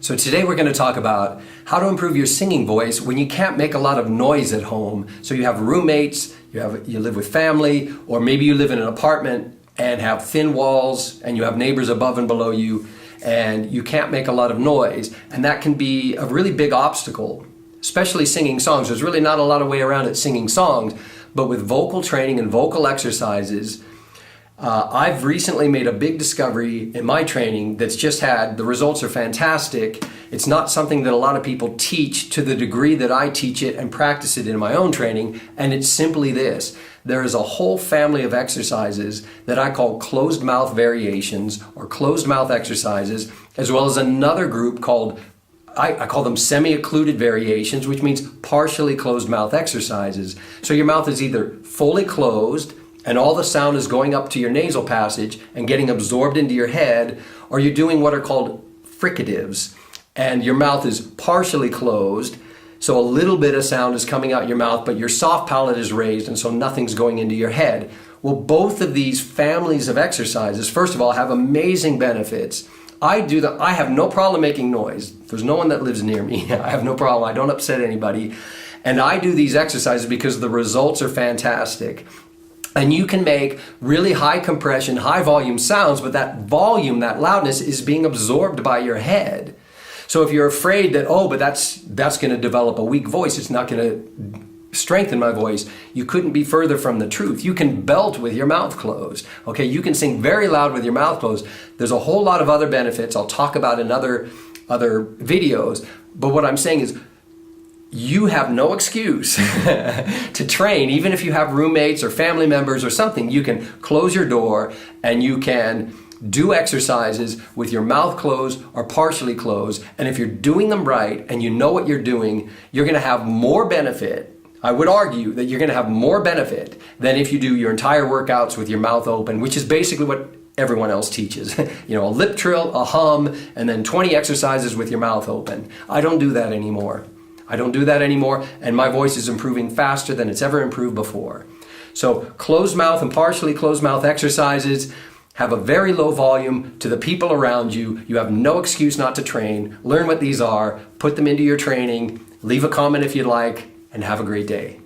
So today we're going to talk about how to improve your singing voice when you can't make a lot of noise at home. So you have roommates, you live with family, or maybe you live in an apartment and have thin walls and you have neighbors above and below you and you can't make a lot of noise. And that can be a really big obstacle, especially singing songs. There's really not a lot of way around it singing songs, but with vocal training and vocal exercises, I've recently made a big discovery in my training that's just the results are fantastic. It's not something that a lot of people teach to the degree that I teach it and practice it in my own training, and it's simply this. There is a whole family of exercises that I call closed mouth variations or closed mouth exercises, as well as another group called I call them semi-occluded variations, which means partially closed mouth exercises. So your mouth is either fully closed and all the sound is going up to your nasal passage and getting absorbed into your head, or you're doing what are called fricatives, and your mouth is partially closed, so a little bit of sound is coming out your mouth, but your soft palate is raised, and so nothing's going into your head. Well, both of these families of exercises, first of all, have amazing benefits. I have no problem making noise. There's no one that lives near me. I have no problem. I don't upset anybody. And I do these exercises because the results are fantastic. And you can make really high compression, high volume sounds, but that volume, that loudness is being absorbed by your head. So if you're afraid that, but that's going to develop a weak voice, it's not going to strengthen my voice, you couldn't be further from the truth. You can belt with your mouth closed. Okay, you can sing very loud with your mouth closed. There's a whole lot of other benefits I'll talk about in other videos. But what I'm saying is, you have no excuse to train. Even if you have roommates or family members or something, you can close your door and you can do exercises with your mouth closed or partially closed. And if you're doing them right and you know what you're doing, you're going to have more benefit. I would argue that you're going to have more benefit than if you do your entire workouts with your mouth open, which is basically what everyone else teaches. A lip trill, a hum, and then 20 exercises with your mouth open. I don't do that anymore. And my voice is improving faster than it's ever improved before. So closed mouth and partially closed mouth exercises have a very low volume to the people around you. You have no excuse not to train. Learn what these are, put them into your training, leave a comment if you'd like, and have a great day.